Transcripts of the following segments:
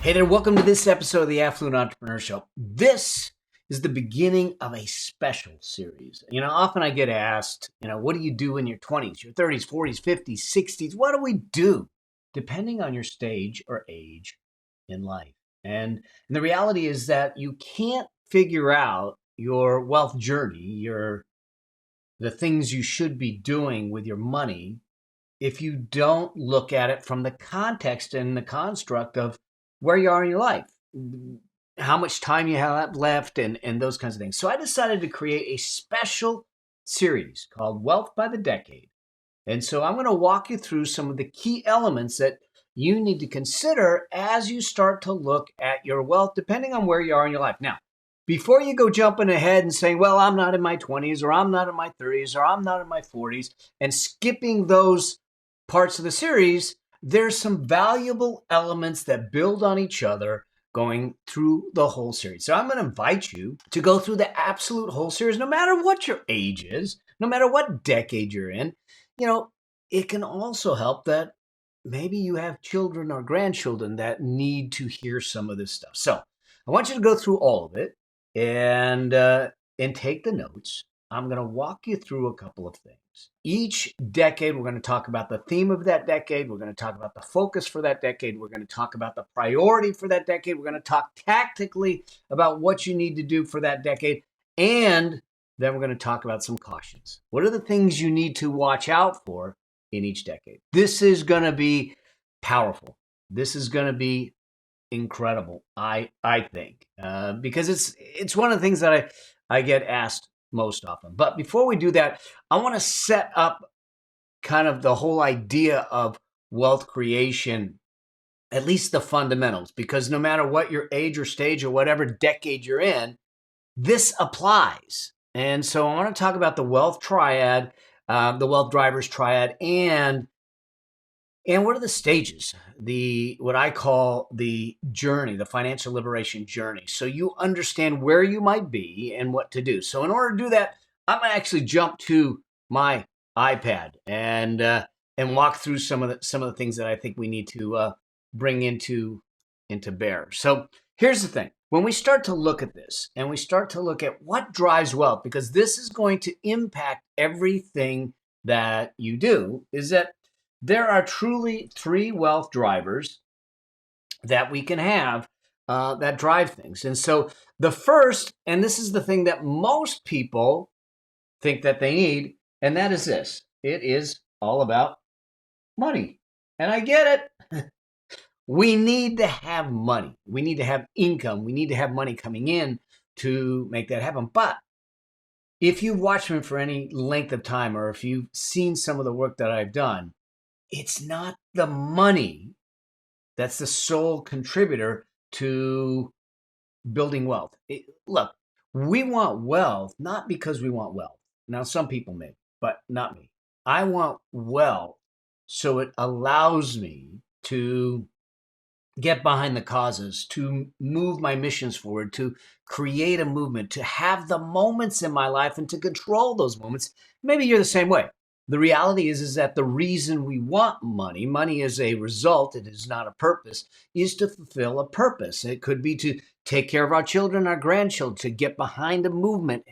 Hey there, welcome to this episode of the Affluent Entrepreneur Show. This is the beginning of a special series. Often I get asked, what do you do in your 20s, your 30s, 40s, 50s, 60s? What do we do? Depending on your stage or age in life. And the reality is that you can't figure out your wealth journey, the things you should be doing with your money if you don't look at it from the context and the construct of where you are in your life, how much time you have left, and those kinds of things. So I decided to create a special series called Wealth by the Decade. And so I'm going to walk you through some of the key elements that you need to consider as you start to look at your wealth, depending on where you are in your life. Now, before you go jumping ahead and saying, well, I'm not in my 20s, or I'm not in my 30s, or I'm not in my 40s, and skipping those parts of the series, there's some valuable elements that build on each other going through the whole series. So I'm going to invite you to go through the absolute whole series, no matter what your age is, no matter what decade you're in. It can also help that maybe you have children or grandchildren that need to hear some of this stuff. So I want you to go through all of it and take the notes. I'm going to walk you through a couple of things. Each decade, we're going to talk about the theme of that decade. We're going to talk about the focus for that decade. We're going to talk about the priority for that decade. We're going to talk tactically about what you need to do for that decade. And then we're going to talk about some cautions. What are the things you need to watch out for in each decade? This is going to be powerful. This is going to be incredible, I think, because it's one of the things that I get asked most often. But before we do that, I want to set up kind of the whole idea of wealth creation, at least the fundamentals, because no matter what your age or stage or whatever decade you're in, this applies. And so I want to talk about the wealth triad, the wealth drivers triad, and what are the stages, what I call the journey, the financial liberation journey, so you understand where you might be and what to do. So in order to do that, I'm going to actually jump to my iPad and walk through some of the things that I think we need to bring into bear. So here's the thing. When we start to look at this and we start to look at what drives wealth, because this is going to impact everything that you do, is that there are truly three wealth drivers that we can have that drive things. And so the first, and this is the thing that most people think that they need, and that is this. It is all about money. And I get it. We need to have money. We need to have income. We need to have money coming in to make that happen. But if you've watched me for any length of time, or if you've seen some of the work that I've done, it's not the money that's the sole contributor to building wealth. Look, we want wealth not because we want wealth. Now, some people may, but not me. I want wealth so it allows me to get behind the causes, to move my missions forward, to create a movement, to have the moments in my life and to control those moments. Maybe you're the same way. The reality is that the reason we want money is a result, it is not a purpose, is to fulfill a purpose. It could be to take care of our children, our grandchildren, to get behind a movement.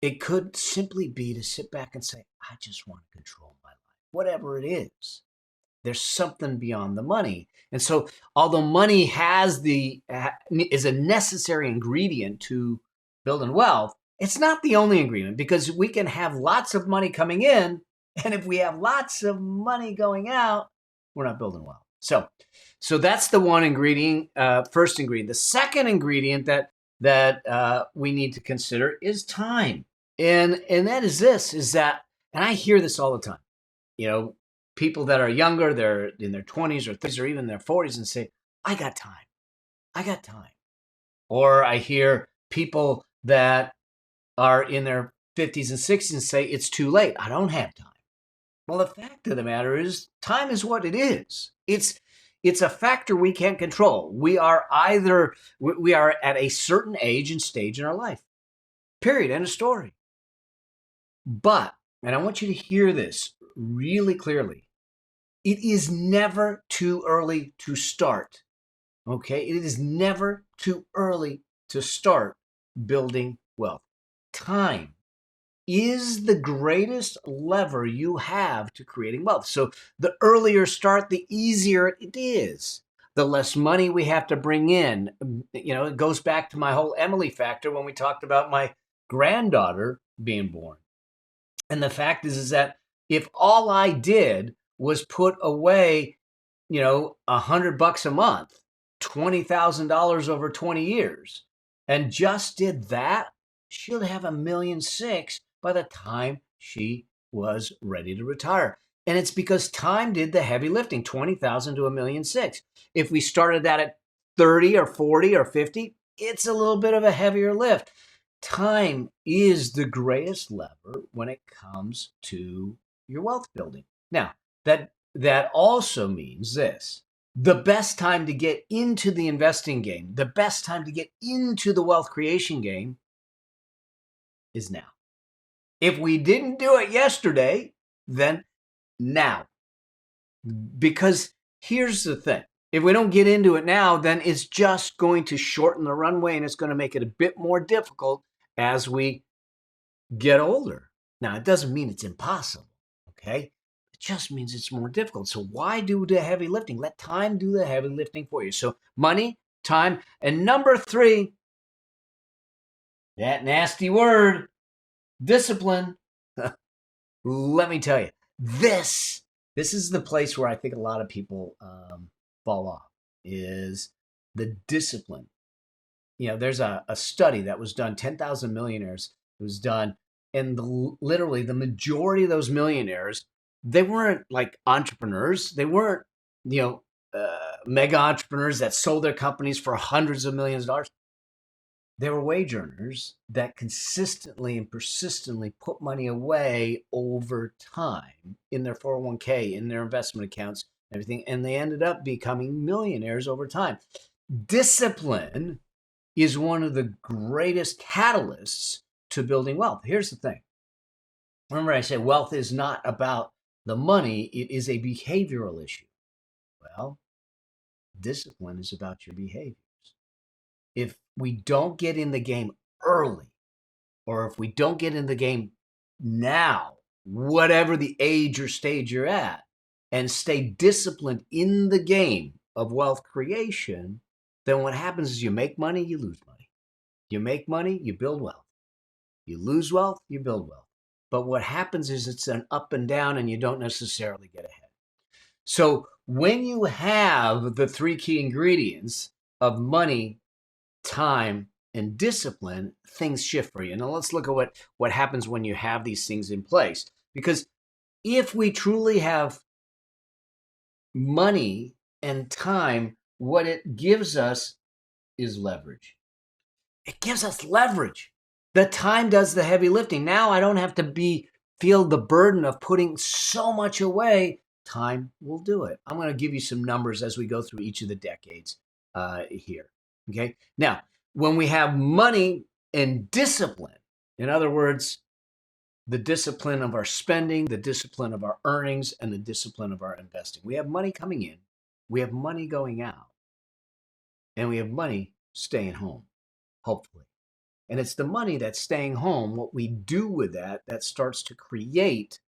It could simply be to sit back and say, I just want to control my life, whatever it is. There's something beyond the money. And so although money is a necessary ingredient to building wealth, it's not the only ingredient, because we can have lots of money coming in, and if we have lots of money going out, we're not building wealth. So that's the one ingredient, first ingredient. The second ingredient that we need to consider is time. And that is that, and I hear this all the time, people that are younger, they're in their 20s or 30s or even their 40s, and say, I got time. I got time. Or I hear people that are in their 50s and 60s and say, it's too late. I don't have time. Well, the fact of the matter is, time is what it is. It's a factor we can't control. We are at a certain age and stage in our life. Period. End of story. But, and I want you to hear this really clearly, it is never too early to start. Okay, it is never too early to start building wealth. Time is the greatest lever you have to creating wealth. So the earlier start, the easier it is. The less money we have to bring in. It goes back to my whole Emily factor when we talked about my granddaughter being born. And the fact is that if all I did was put away, $100 a month, $20,000 over 20 years, and just did that, she'll have $1,600,000 by the time she was ready to retire. And it's because time did the heavy lifting, 20,000 to $1,600,000. If we started that at 30 or 40 or 50, it's a little bit of a heavier lift. Time is the greatest lever when it comes to your wealth building. Now, that also means this. The best time to get into the investing game, the best time to get into the wealth creation game is now. If we didn't do it yesterday, then now. Because here's the thing. If we don't get into it now, then it's just going to shorten the runway and it's going to make it a bit more difficult as we get older. Now, it doesn't mean it's impossible, okay? It just means it's more difficult. So why do the heavy lifting? Let time do the heavy lifting for you. So money, time, and number 3, that nasty word, discipline. Let me tell you, this is the place where I think a lot of people fall off, is the discipline. There's a study that was done, 10,000 millionaires. It was done, and literally the majority of those millionaires, they weren't like entrepreneurs. They weren't, mega entrepreneurs that sold their companies for hundreds of millions of dollars. They were wage earners that consistently and persistently put money away over time in their 401k, in their investment accounts, everything, and they ended up becoming millionaires over time. Discipline is one of the greatest catalysts to building wealth. Here's the thing. Remember, I said wealth is not about the money, it is a behavioral issue. Well, discipline is about your behaviors. If we don't get in the game early, or if we don't get in the game now, whatever the age or stage you're at, and stay disciplined in the game of wealth creation, then what happens is you make money, you lose money. You make money, you build wealth. You lose wealth, you build wealth. But what happens is it's an up and down, and you don't necessarily get ahead. So when you have the 3 key ingredients of money, time, and discipline, things shift for you. Now let's look at what happens when you have these things in place. Because if we truly have money and time, what it gives us is leverage. It gives us leverage. The time does the heavy lifting. Now I don't have to feel the burden of putting so much away. Time will do it. I'm going to give you some numbers as we go through each of the decades here. Okay. Now, when we have money and discipline, in other words, the discipline of our spending, the discipline of our earnings, and the discipline of our investing. We have money coming in, we have money going out, and we have money staying home, hopefully. And it's the money that's staying home, what we do with that starts to create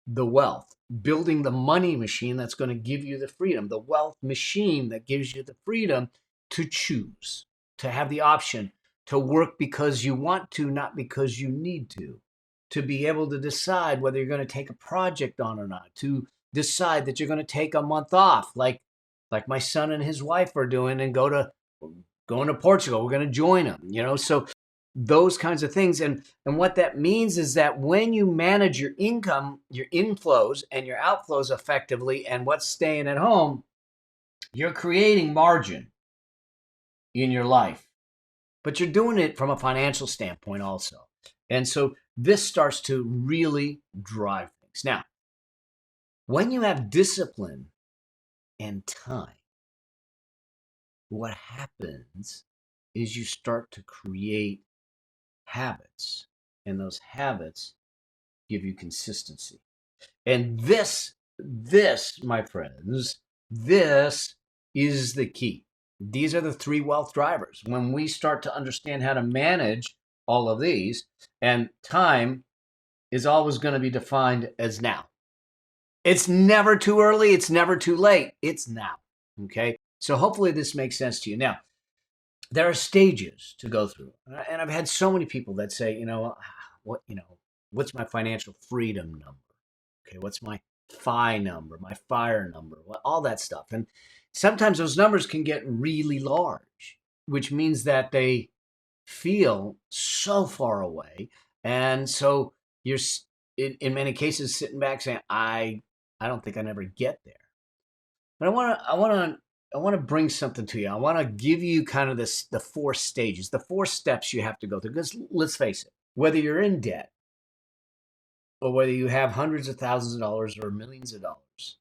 the wealth, building the money machine that's going to give you the freedom, the wealth machine that gives you the freedom to choose, to have the option to work because you want to, not because you need to be able to decide whether you're going to take a project on or not, to decide that you're going to take a month off, like my son and his wife are doing, and going to Portugal. We're going to join them, so those kinds of things. And what that means is that when you manage your income, your inflows and your outflows effectively, and what's staying at home, you're creating margin in your life, but you're doing it from a financial standpoint also. And so this starts to really drive things. Now, when you have discipline and time, what happens is you start to create habits, and those habits give you consistency. And this, my friends, this is the key. These are the three wealth drivers. When we start to understand how to manage all of these, and time is always going to be defined as now. It's never too early. It's never too late. It's now. Okay. So hopefully this makes sense to you. Now, there are stages to go through. And I've had so many people that say, what's my financial freedom number? Okay. What's my FI number, my fire number, all that stuff. And sometimes those numbers can get really large, which means that they feel so far away. And so you're in many cases sitting back saying, I don't think I never get there. But I want to bring something to you. I want to give you kind of the four stages, the four steps you have to go through. Because let's face it, whether you're in debt or whether you have hundreds of thousands of dollars or millions of dollars,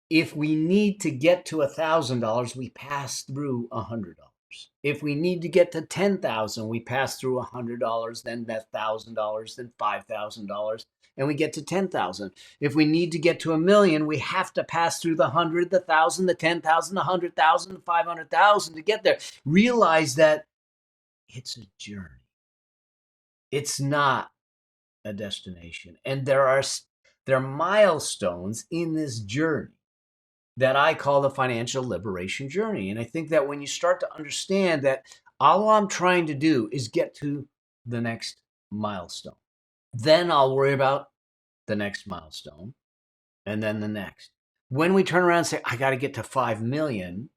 if we need to get to $1,000, we pass through $100. If we need to get to 10,000, we pass through $100, then that $1,000, then $5,000, and we get to 10,000. If we need to get to 1,000,000, we have to pass through the 100, the 1,000, the 10,000, the 100,000, the 500,000 to get there. Realize that it's a journey. It's not a destination, and there are milestones in this journey that I call the financial liberation journey. And I think that when you start to understand that all I'm trying to do is get to the next milestone, then I'll worry about the next milestone and then the next. When we turn around and say, I got to get to 5 million,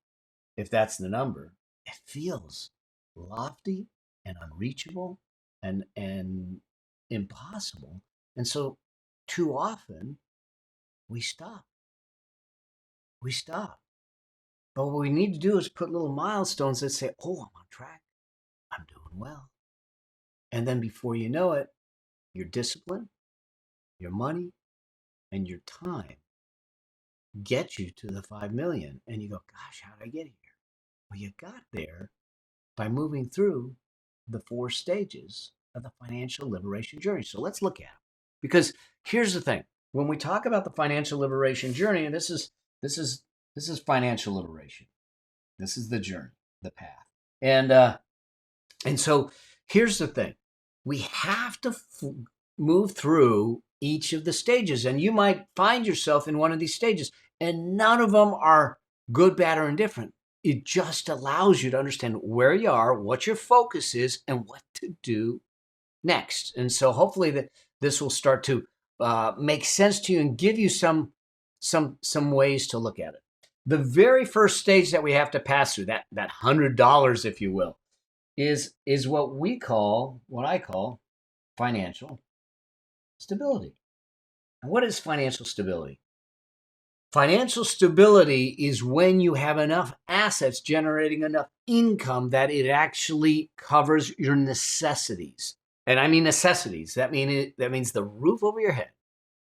if that's the number, it feels lofty and unreachable and impossible. And so too often we stop. But what we need to do is put little milestones that say, oh, I'm on track. I'm doing well. And then before you know it, your discipline, your money, and your time get you to the 5 million. And you go, gosh, how did I get here? Well, you got there by moving through the 4 stages of the financial liberation journey. So let's look at it. Because here's the thing. When we talk about the financial liberation journey, and this is financial liberation. This is the journey, the path. And so here's the thing. We have to move through each of the stages. And you might find yourself in one of these stages, and none of them are good, bad, or indifferent. It just allows you to understand where you are, what your focus is, and what to do next. And so hopefully that this will start to make sense to you and give you some ways to look at it. The very first stage that we have to pass through, that $100, if you will, is what I call financial stability. And what is financial stability? Financial stability is when you have enough assets generating enough income that it actually covers your necessities. And I mean necessities. That means the roof over your head,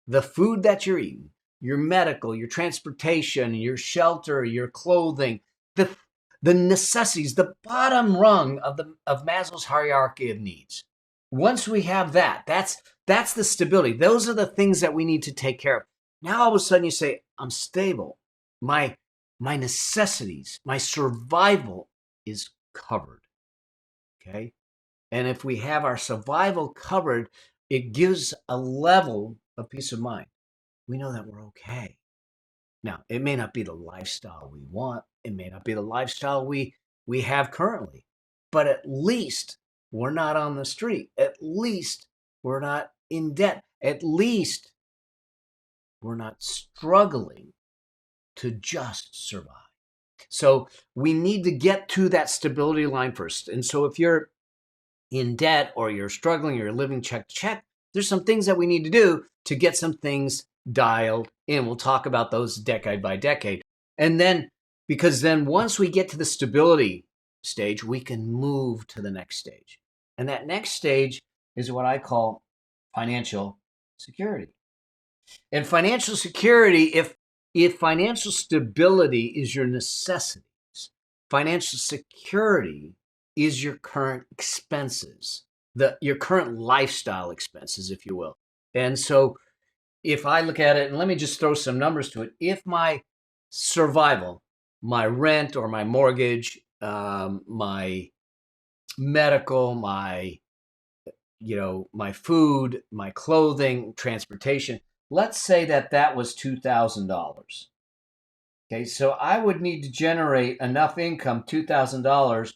the food that you're eating, your medical, your transportation, your shelter, your clothing, the necessities, the bottom rung of Maslow's hierarchy of needs. Once we have that, that's the stability. Those are the things that we need to take care of. Now all of a sudden you say, I'm stable. My necessities, my survival is covered. Okay? And if we have our survival covered, it gives a level of peace of mind. We know that we're okay. Now, it may not be the lifestyle we want. It may not be the lifestyle we have currently, but at least we're not on the street. At least we're not in debt. At least we're not struggling to just survive. So we need to get to that stability line first. And so if you're in debt or you're struggling, you're living check to check, there's some things that we need to do to get some things dialed in. We'll talk about those decade by decade. And then, because then once we get to the stability stage, we can move to the next stage. And that next stage is what I call financial security. And financial security, if financial stability is your necessities, financial security is your current expenses, your current lifestyle expenses, if you will. And so if I look at it, and let me just throw some numbers to it, if my survival, my rent or my mortgage, my medical, my my food, my clothing, transportation. Let's say that was $2,000. Okay, so I would need to generate enough income, $2,000.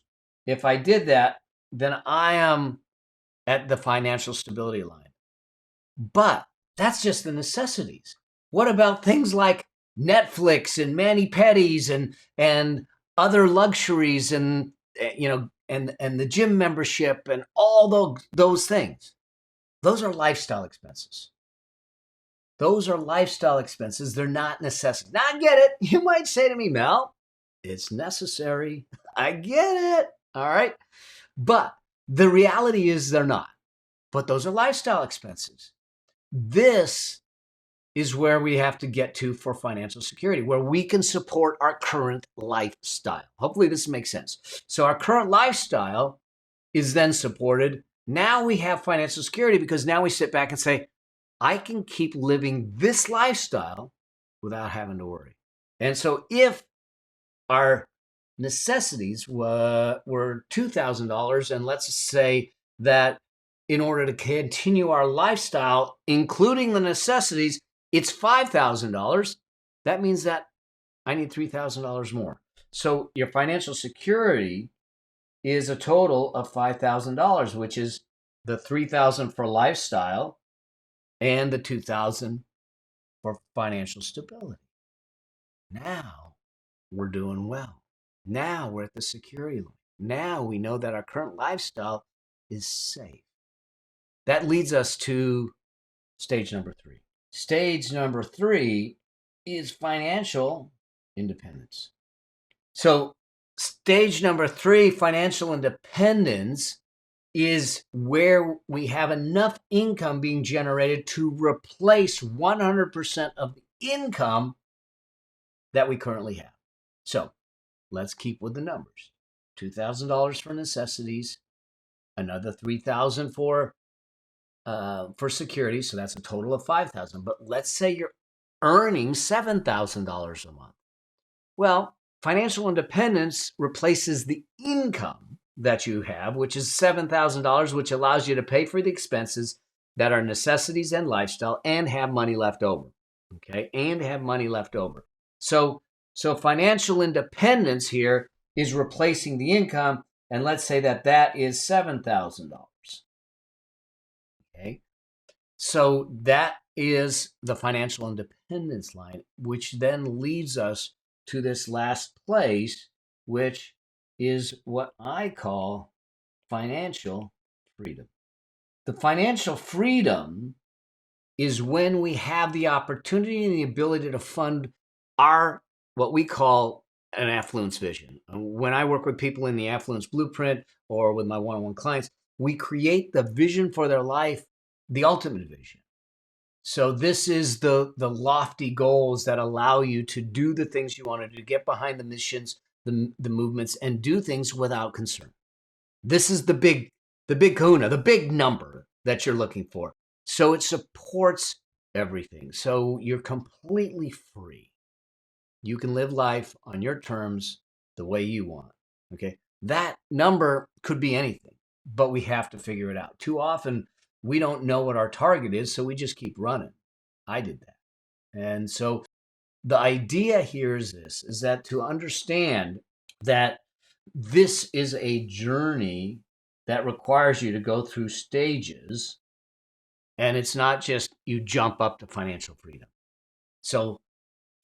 If I did that, then I am at the financial stability line. But that's just the necessities. What about things like Netflix and mani-pedis and other luxuries and and the gym membership and all those things? Those are lifestyle expenses. Those are lifestyle expenses. They're not necessary. Now, I get it. You might say to me, Mel, it's necessary. I get it. All right. But the reality is they're not. But those are lifestyle expenses. This is where we have to get to for financial security, where we can support our current lifestyle. Hopefully this makes sense. So our current lifestyle is then supported. Now we have financial security because now we sit back and say, I can keep living this lifestyle without having to worry. And so if our necessities were $2,000, and let's say that in order to continue our lifestyle, including the necessities, it's $5,000, that means that I need $3,000 more. So your financial security is a total of $5,000, which is the $3,000 for lifestyle and the $2,000 for financial stability. Now we're doing well. Now we're at the security line. Now we know that our current lifestyle is safe. That leads us to stage number 3. Stage number 3 is financial independence. So stage number 3, financial independence, is where we have enough income being generated to replace 100% of the income that we currently have. So let's keep with the numbers. $2,000 for necessities, another $3,000 for security, so that's a total of $5,000. But let's say you're earning $7,000 a month. Well, financial independence replaces the income that you have, which is $7,000, which allows you to pay for the expenses that are necessities and lifestyle and have money left over. Okay, and have money left over. So financial independence here is replacing the income, and let's say that is $7,000. Okay, so that is the financial independence line, which then leads us to this last place, which is what I call financial freedom. The financial freedom is when we have the opportunity and the ability to fund our, what we call an affluence vision. When I work with people in the affluence blueprint or with my one-on-one clients, we create the vision for their life, the ultimate vision. So this is the lofty goals that allow you to do the things you want to do, get behind the missions, the movements, and do things without concern. This is the big kahuna, the big number that you're looking for. So it supports everything. So you're completely free. You can live life on your terms the way you want. Okay. That number could be anything, but we have to figure it out. Too often we don't know what our target is, so we just keep running. I did that. And so the idea here is this, is that to understand that this is a journey that requires you to go through stages, and it's not just you jump up to financial freedom. So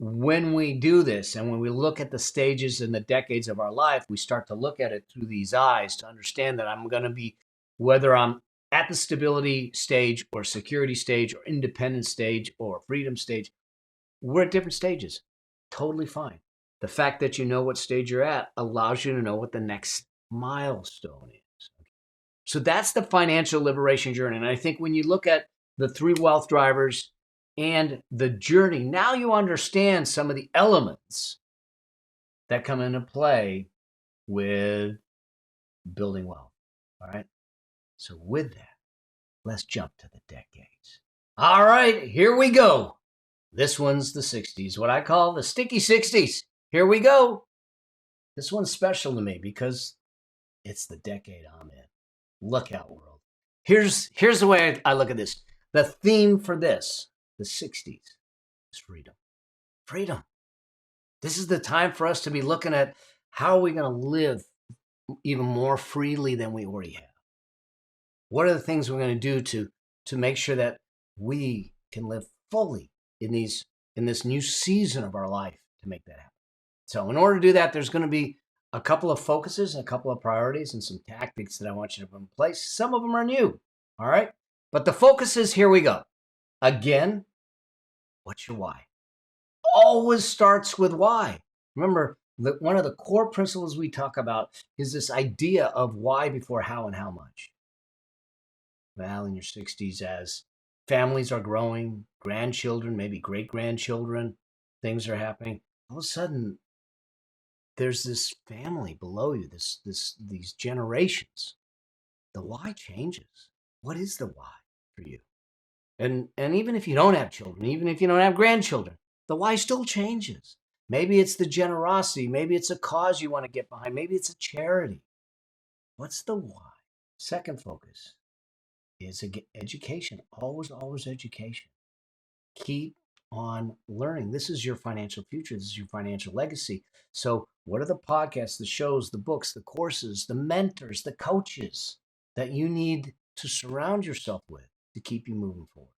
when we do this and when we look at the stages and the decades of our life, we start to look at it through these eyes to understand that I'm going to be, whether I'm at the stability stage or security stage or independence stage or freedom stage, we're at different stages. Totally fine. The fact that you know what stage you're at allows you to know what the next milestone is. So that's the financial liberation journey. And I think when you look at the 3 wealth drivers and the journey, now you understand some of the elements that come into play with building wealth. All right. So with that, let's jump to the decades. All right, here we go. This one's the 60s, what I call the sticky 60s. Here we go. This one's special to me because it's the decade I'm in. Look out, world. Here's the way I look at this. The theme for this, the 60s, is freedom. Freedom. This is the time for us to be looking at how are we going to live even more freely than we already have. What are the things we're going to do to make sure that we can live fully in this new season of our life to make that happen? So in order to do that, there's going to be a couple of focuses, a couple of priorities, and some tactics that I want you to put in place. Some of them are new, all right? But the focus is, here we go. Again, what's your why? Always starts with why. Remember, one of the core principles we talk about is this idea of why before how and how much. Well, in your 60s, as families are growing, grandchildren, maybe great-grandchildren, things are happening, all of a sudden, there's this family below you, these generations. The why changes. What is the why for you? And even if you don't have children, even if you don't have grandchildren, the why still changes. Maybe it's the generosity. Maybe it's a cause you want to get behind. Maybe it's a charity. What's the why? Second focus is education. Always, always education. Keep on learning. This is your financial future. This is your financial legacy. So what are the podcasts, the shows, the books, the courses, the mentors, the coaches that you need to surround yourself with to keep you moving forward?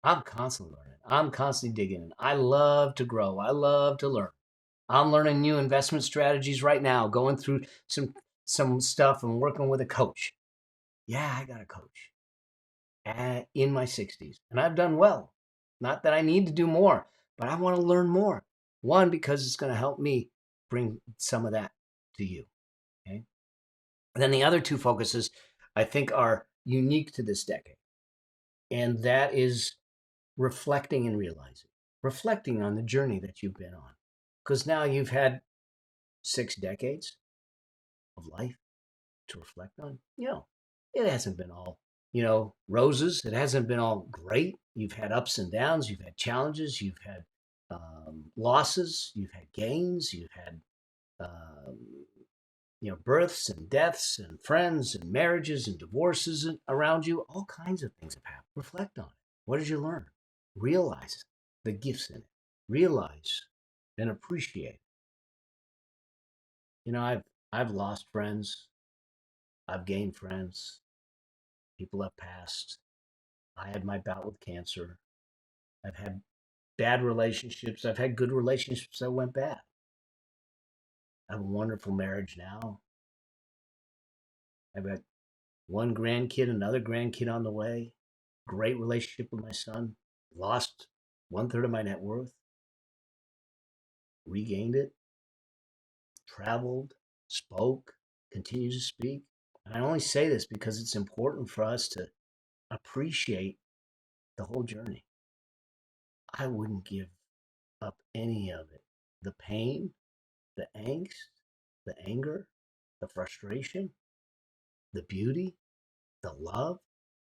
I'm constantly learning. I'm constantly digging in. I love to grow. I love to learn. I'm learning new investment strategies right now, going through some stuff and working with a coach. Yeah, I got a coach in my 60s, and I've done well. Not that I need to do more, but I want to learn more. One, because it's going to help me bring some of that to you. Okay. And then the other two focuses I think are unique to this decade. And that is reflecting and realizing, reflecting on the journey that you've been on. Because now you've had 6 decades of life to reflect on. It hasn't been all, roses. It hasn't been all great. You've had ups and downs. You've had challenges. You've had losses. You've had gains. You've had, births and deaths and friends and marriages and divorces around you. All kinds of things have happened. Reflect on it. What did you learn? Realize the gifts in it. Realize and appreciate. I've lost friends. I've gained friends. People have passed. I had my bout with cancer. I've had bad relationships. I've had good relationships that went bad. I have a wonderful marriage now. I've got one grandkid, another grandkid on the way. Great relationship with my son. Lost 1/3 of my net worth. Regained it. Traveled. Spoke. Continue to speak. And I only say this because it's important for us to appreciate the whole journey. I wouldn't give up any of it. The pain, the angst, the anger, the frustration, the beauty, the love,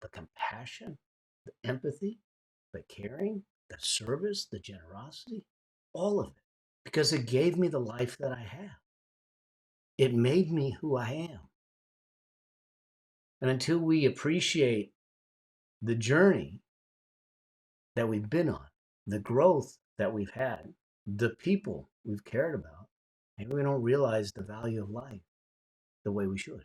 the compassion, the empathy, the caring, the service, the generosity, all of it. Because it gave me the life that I have. It made me who I am. And until we appreciate the journey that we've been on, the growth that we've had, the people we've cared about, maybe we don't realize the value of life the way we should.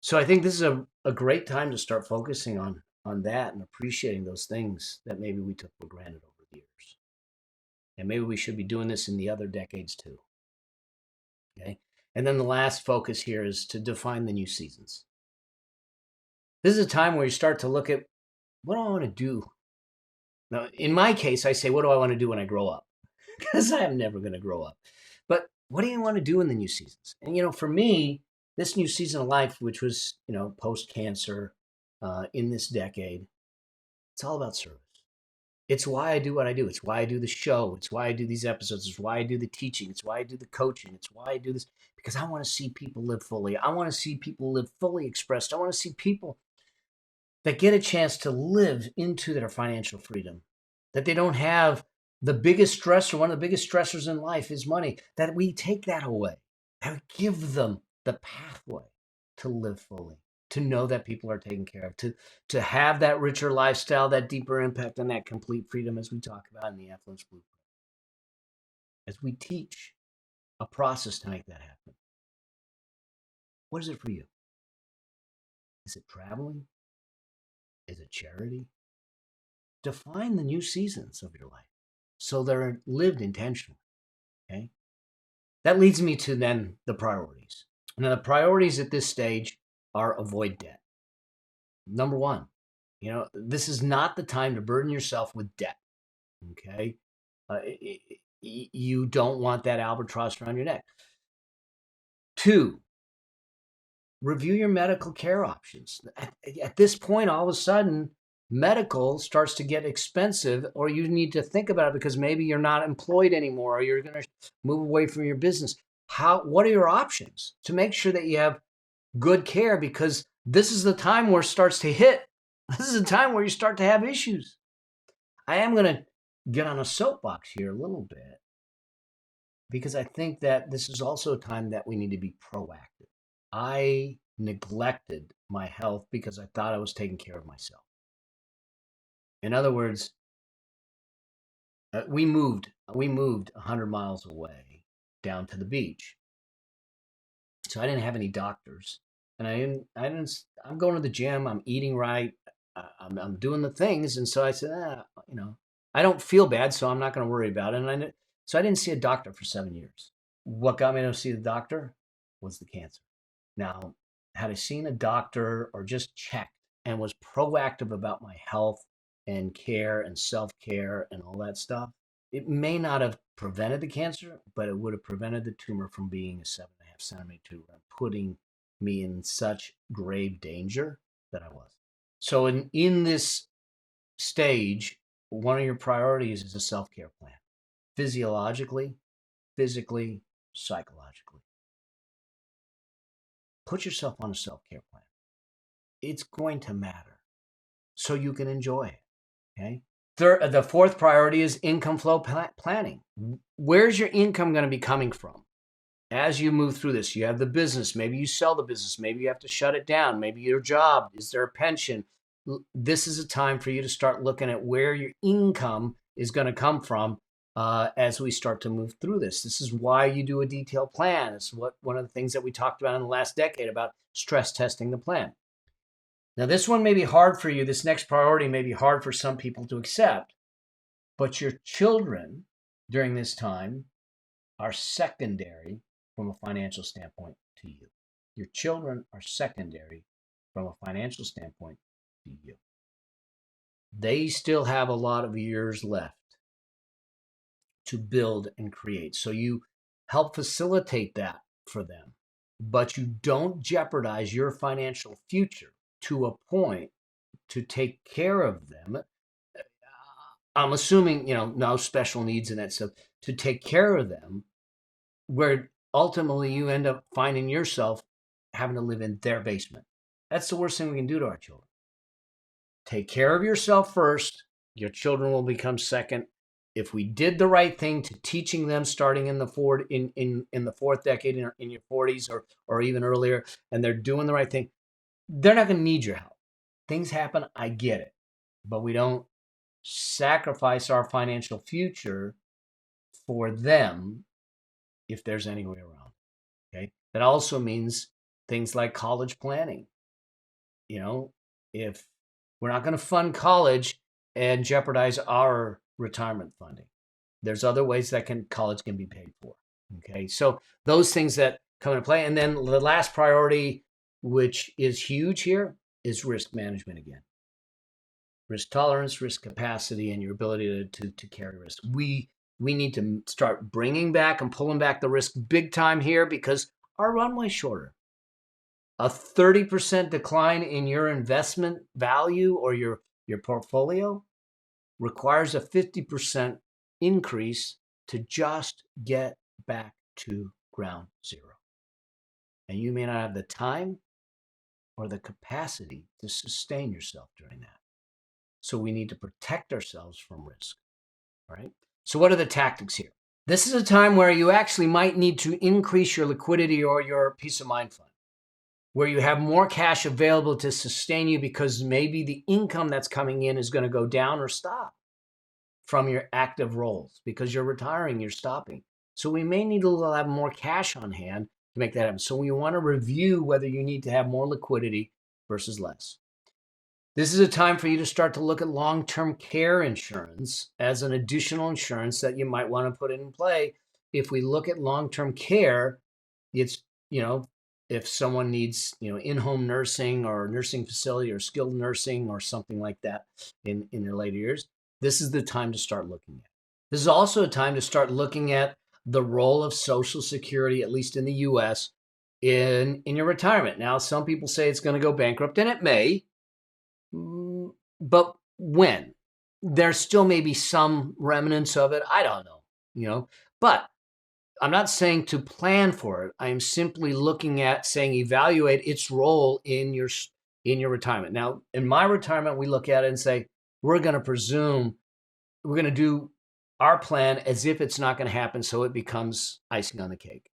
So I think this is a great time to start focusing on that and appreciating those things that maybe we took for granted over the years. And maybe we should be doing this in the other decades too. Okay. And then the last focus here is to define the new seasons. This is a time where you start to look at, what do I want to do? Now, in my case, I say, what do I want to do when I grow up? Because I'm never going to grow up. But what do you want to do in the new seasons? And, for me, this new season of life, which was, post-cancer in this decade, it's all about service. It's why I do what I do. It's why I do the show. It's why I do these episodes. It's why I do the teaching. It's why I do the coaching. It's why I do this, because I want to see people live fully. I want to see people live fully expressed. I want to see people that get a chance to live into their financial freedom, that they don't have The biggest stressor, one of the biggest stressors in life is money, that we take that away and give them the pathway to live fully, to know that people are taken care of, to have that richer lifestyle, that deeper impact, and that complete freedom, as we talk about in the Affluence Blueprint. As we teach a process to make that happen. What is it for you? Is it traveling? Is it charity? Define the new seasons of your life so they're lived intentionally. Okay. That leads me to then the priorities. Now, the priorities at this stage are avoid debt. Number one, this is not the time to burden yourself with debt. Okay. You don't want that albatross around your neck. Two, review your medical care options. At this point, all of a sudden, medical starts to get expensive, or you need to think about it because maybe you're not employed anymore, or you're going to move away from your business. What are your options to make sure that you have good care? Because this is the time where it starts to hit. This is the time where you start to have issues. I am going to get on a soapbox here a little bit because I think that this is also a time that we need to be proactive. I neglected my health because I thought I was taking care of myself. In other words, we moved 100 miles away down to the beach. So I didn't have any doctors, and I'm going to the gym, I'm eating right, I'm doing the things. And so I said, I don't feel bad, so I'm not going to worry about it. And so I didn't see a doctor for 7 years. What got me to see the doctor was the cancer. Now, had I seen a doctor or just checked and was proactive about my health and care and self-care and all that stuff, it may not have prevented the cancer, but it would have prevented the tumor from being a 7.5 centimeter tumor and putting me in such grave danger that I was. So in this stage, one of your priorities is a self-care plan, physiologically, physically, psychologically. Put yourself on a self-care plan. It's going to matter so you can enjoy it. Okay. The fourth priority is income flow planning. Where's your income going to be coming from? As you move through this, you have the business. Maybe you sell the business. Maybe you have to shut it down. Maybe your job. Is there a pension? This is a time for you to start looking at where your income is going to come from as we start to move through this. This is why you do a detailed plan. It's one of the things that we talked about in the last decade about stress testing the plan. Now, this one may be hard for you. This next priority may be hard for some people to accept, but your children during this time are secondary from a financial standpoint to you. Your children are secondary from a financial standpoint to you. They still have a lot of years left to build and create. So you help facilitate that for them, but you don't jeopardize your financial future to a point to take care of them. I'm assuming, no special needs and that stuff, to take care of them, where ultimately you end up finding yourself having to live in their basement. That's the worst thing we can do to our children. Take care of yourself first. Your children will become second. If we did the right thing to teaching them starting in the fourth decade in your 40s or even earlier, and they're doing the right thing, they're not going to need your help. Things happen, I get it, but we don't sacrifice our financial future for them if there's any way around. Okay. That also means things like college planning. If we're not going to fund college and jeopardize our retirement funding, there's other ways that college can be paid for. Okay. So those things that come into play. And then the last priority, which is huge here, is risk management again. Risk tolerance, risk capacity, and your ability to carry risk. We need to start bringing back and pulling back the risk big time here because our runway's shorter. A 30% decline in your investment value or your portfolio requires a 50% increase to just get back to ground zero. And you may not have the time or the capacity to sustain yourself during that. So we need to protect ourselves from risk, right? So what are the tactics here? This is a time where you actually might need to increase your liquidity or your peace of mind fund, where you have more cash available to sustain you because maybe the income that's coming in is going to go down or stop from your active roles because you're retiring, you're stopping. So we may need to have more cash on hand to make that happen. So we want to review whether you need to have more liquidity versus less. This is a time for you to start to look at long-term care insurance as an additional insurance that you might want to put in play. If we look at long-term care, it's, if someone needs, in-home nursing or nursing facility or skilled nursing or something like that in their later years, this is the time to start looking at. This is also a time to start looking at the role of Social Security, at least in the US, in your retirement. Now, some people say it's going to go bankrupt, and it may, but when? There still may be some remnants of it. I don't know, but I'm not saying to plan for it. I'm simply looking at saying evaluate its role in your retirement. Now, in my retirement, we look at it and say we're going to do our plan as if it's not going to happen, so it becomes icing on the cake.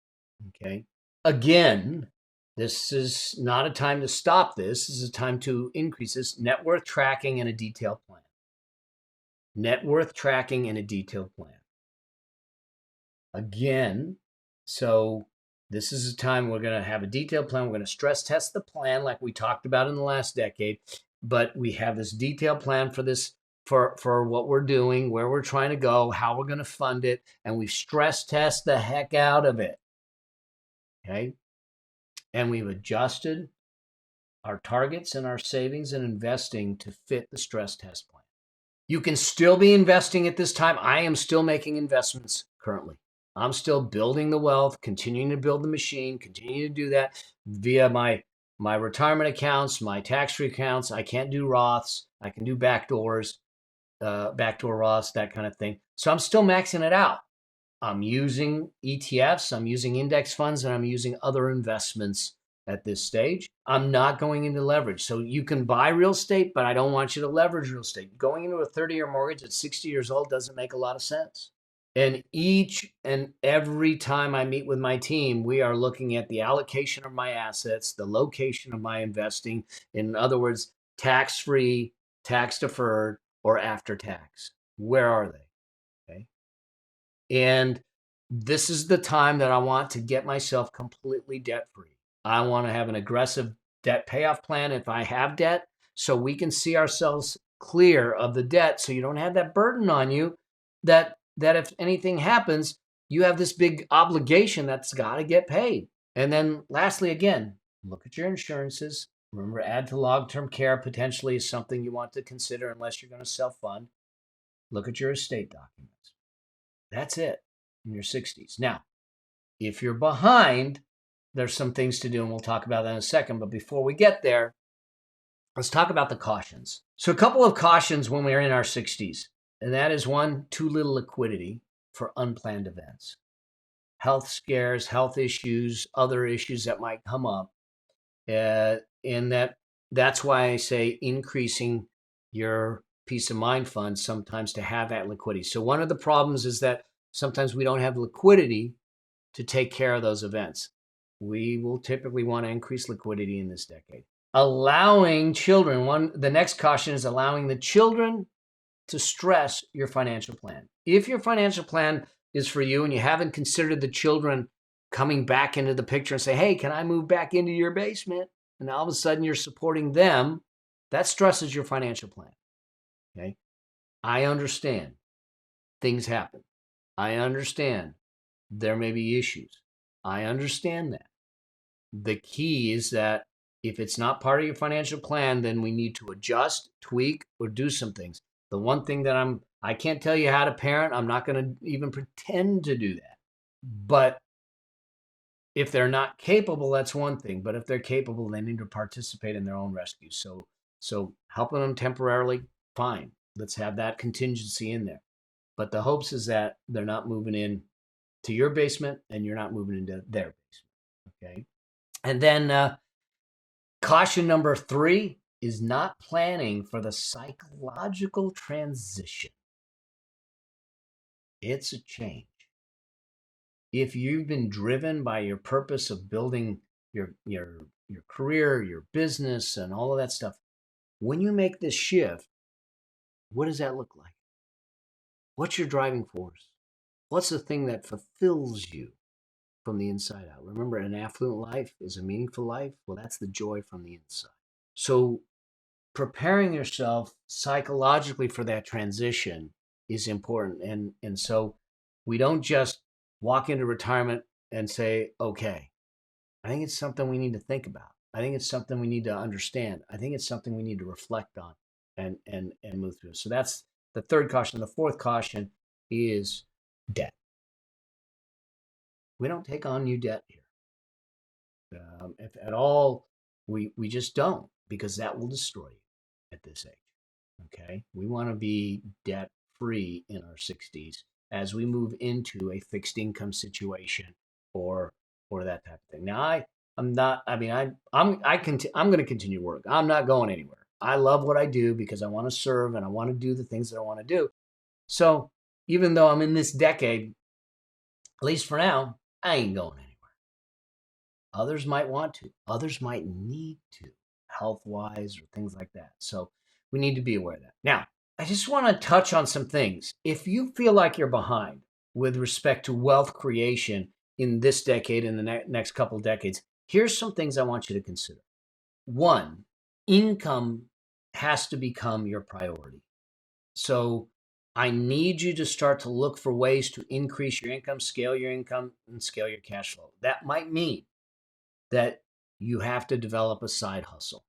Okay. Again, this is not a time to stop this. This is a time to increase this. Net worth tracking and a detailed plan. Net worth tracking and a detailed plan. Again, so this is a time we're going to have a detailed plan. We're going to stress test the plan like we talked about in the last decade, but we have this detailed plan for this, for what we're doing, where we're trying to go, how we're going to fund it, and we've stress test the heck out of it. Okay. And we've adjusted our targets and our savings and investing to fit the stress test plan. You can still be investing at this time. I am still making investments currently. I'm still building the wealth, continuing to build the machine, continuing to do that via my retirement accounts, my tax-free accounts. I can't do Roths. I can do backdoor Roths, that kind of thing. So I'm still maxing it out. I'm using ETFs, I'm using index funds, and I'm using other investments at this stage. I'm not going into leverage. So you can buy real estate, but I don't want you to leverage real estate. Going into a 30-year mortgage at 60 years old doesn't make a lot of sense. And each and every time I meet with my team, we are looking at the allocation of my assets, the location of my investing. In other words, tax-free, tax-deferred, or after tax. Where are they? Okay. And this is the time that I want to get myself completely debt-free. I want to have an aggressive debt payoff plan if I have debt, so we can see ourselves clear of the debt, so you don't have that burden on you that if anything happens, you have this big obligation that's got to get paid. And then lastly, again, look at your insurances. Remember, add to long-term care potentially is something you want to consider unless you're going to self-fund. Look at your estate documents. That's it in your 60s. Now, if you're behind, there's some things to do, and we'll talk about that in a second. But before we get there, let's talk about the cautions. So a couple of cautions when we're in our 60s, and that is one, too little liquidity for unplanned events. Health scares, health issues, other issues that might come up. And that's why I say increasing your peace of mind fund sometimes to have that liquidity. So one of the problems is that sometimes we don't have liquidity to take care of those events. We will typically want to increase liquidity in this decade. Allowing children, the next caution is allowing the children to stress your financial plan. If your financial plan is for you and you haven't considered the children coming back into the picture and say, hey, can I move back into your basement? And all of a sudden you're supporting them, that stresses your financial plan. Okay. I understand things happen. I understand there may be issues. I understand that. The key is that if it's not part of your financial plan, then we need to adjust, tweak, or do some things. The one thing that I can't tell you how to parent. I'm not going to even pretend to do that. But if they're not capable, that's one thing. But if they're capable, they need to participate in their own rescue. So helping them temporarily, fine. Let's have that contingency in there. But the hopes is that they're not moving in to your basement and you're not moving into their basement. Okay. And then caution number 3 is not planning for the psychological transition. It's a change. If you've been driven by your purpose of building your career, your business, and all of that stuff, when you make this shift, what does that look like? What's your driving force? What's the thing that fulfills you from the inside out? Remember, an affluent life is a meaningful life. Well, that's the joy from the inside. So preparing yourself psychologically for that transition is important. And so we don't just walk into retirement and say, okay. I think it's something we need to think about. I think it's something we need to understand. I think it's something we need to reflect on and move through. So that's the third caution. The fourth caution is debt. We don't take on new debt here. If at all, we just don't, because that will destroy you at this age. Okay, we want to be debt free in our 60s as we move into a fixed income situation or that type of thing. Now, I'm not. I mean, I'm going to continue to work. I'm not going anywhere. I love what I do because I want to serve and I want to do the things that I want to do. So even though I'm in this decade, at least for now, I ain't going anywhere. Others might want to. Others might need to, health-wise or things like that. So we need to be aware of that. Now, I just want to touch on some things. If you feel like you're behind with respect to wealth creation in this decade and the next couple of decades, here's some things I want you to consider. One, income has to become your priority. So I need you to start to look for ways to increase your income, and scale your cash flow. That might mean that you have to develop a side hustle.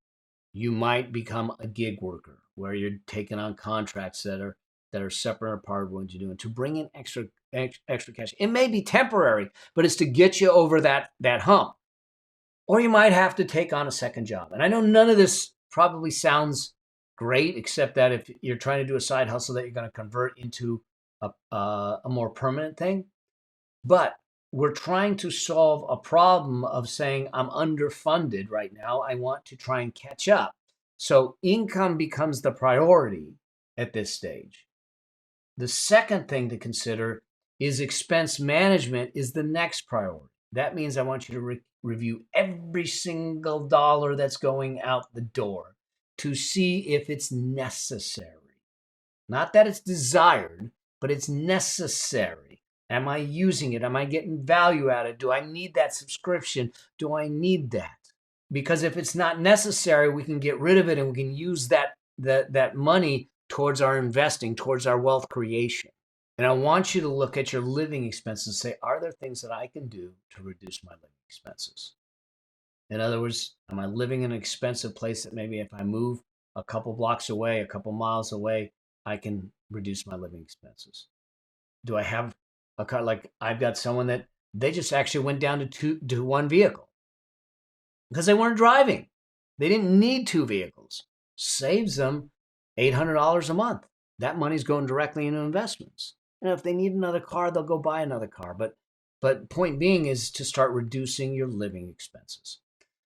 You might become a gig worker where you're taking on contracts that are separate and apart of what you're doing to bring in extra cash. It may be temporary, but it's to get you over that hump. Or you might have to take on a second job. And I know none of this probably sounds great, except that if you're trying to do a side hustle that you're going to convert into a more permanent thing. But we're trying to solve a problem of saying, I'm underfunded right now. I want to try and catch up. So income becomes the priority at this stage. The second thing to consider is expense management is the next priority. That means I want you to review every single dollar that's going out the door to see if it's necessary. Not that it's desired, but it's necessary. Am I using it? Am I getting value out of it? Do I need that subscription? Do I need that? Because if it's not necessary, we can get rid of it and we can use that money towards our investing, towards our wealth creation. And I want you to look at your living expenses and say, are there things that I can do to reduce my living expenses? In other words, am I living in an expensive place that maybe if I move a couple blocks away, a couple miles away, I can reduce my living expenses? Do I have a car? Like I've got someone that they just actually went down to one vehicle because they weren't driving. They didn't need two vehicles. Saves them $800 a month. That money's going directly into investments. And if they need another car, they'll go buy another car. But point being is to start reducing your living expenses.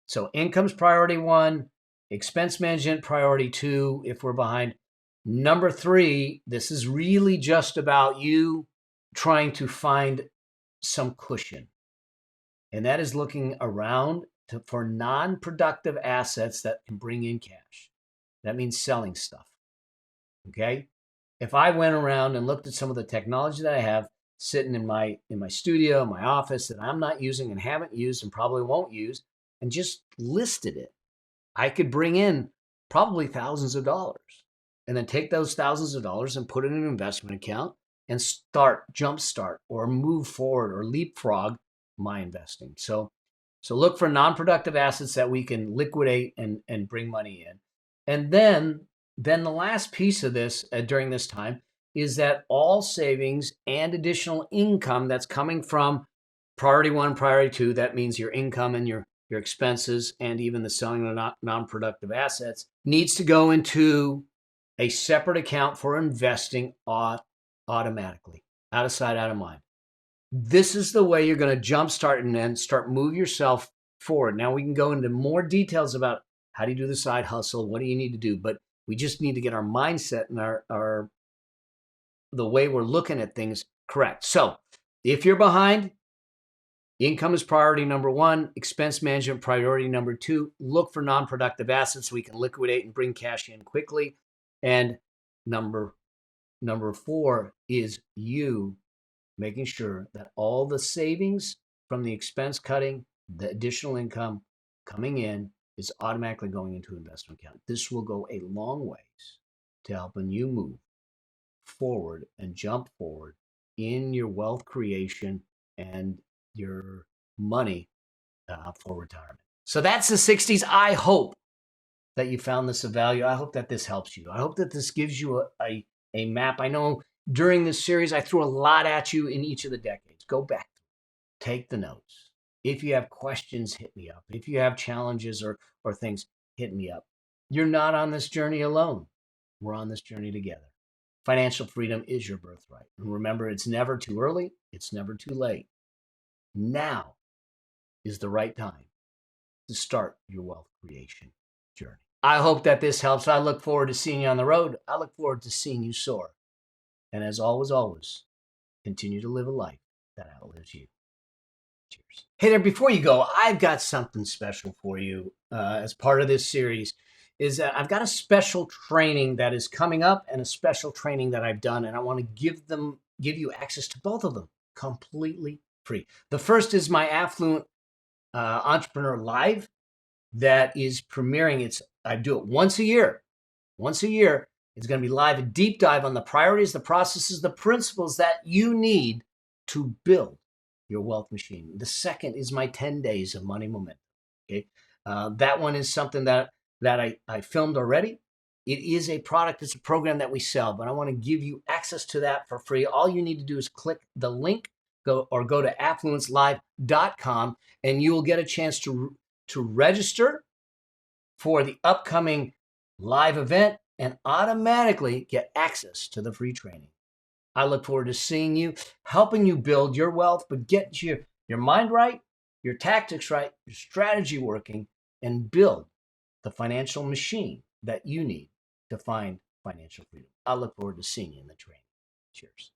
So income's priority one, expense management priority two, if we're behind. Number three, this is really just about you trying to find some cushion. And that is looking around for non-productive assets that can bring in cash. That means selling stuff. Okay? If I went around and looked at some of the technology that I have sitting in my studio, my office that I'm not using and haven't used and probably won't use, and just listed it, I could bring in probably thousands of dollars. And then take those thousands of dollars and put it in an investment account and jumpstart or move forward or leapfrog my investing. So look for non-productive assets that we can liquidate and bring money in. And then the last piece of this during this time is that all savings and additional income that's coming from priority one, priority two, that means your income and your expenses and even the selling of non-productive assets, needs to go into a separate account for investing automatically, out of sight, out of mind. This is the way you're going to jumpstart and then start move yourself forward. Now we can go into more details about how do you do the side hustle, what do you need to do, but we just need to get our mindset and the way we're looking at things Correct. So if you're behind, income is priority number one, expense management priority number two. Look for non-productive assets so we can liquidate and bring cash in quickly. And number four is you making sure that all the savings from the expense cutting, the additional income coming in is automatically going into an investment account. This will go a long ways to helping you move forward and jump forward in your wealth creation and your money for retirement. So that's the 60s. I hope that you found this of value. I hope that this helps you. I hope that this gives you a map. I know during this series, I threw a lot at you in each of the decades. Go back, take the notes. If you have questions, hit me up. If you have challenges or things, hit me up. You're not on this journey alone. We're on this journey together. Financial freedom is your birthright. And remember, it's never too early. It's never too late. Now is the right time to start your wealth creation journey. I hope that this helps. I look forward to seeing you on the road. I look forward to seeing you soar. And as always, continue to live a life that outlives you. Cheers. Hey there, before you go, I've got something special for you as part of this series. Is that I've got a special training that is coming up and a special training that I've done, and I want to give you access to both of them completely free. The first is my Affluent Entrepreneur Live that is premiering. I do it once a year. Once a year, it's going to be live, a deep dive on the priorities, the processes, the principles that you need to build your wealth machine. The second is my 10 days of money momentum. Okay, that one is something that I filmed already. It is a product. It's a program that we sell, but I want to give you access to that for free. All you need to do is click the link, go to affluencelive.com, and you will get a chance to register for the upcoming live event and automatically get access to the free training. I look forward to seeing you, helping you build your wealth, but get your mind right, your tactics right, your strategy working, and build the financial machine that you need to find financial freedom. I look forward to seeing you in the training. Cheers.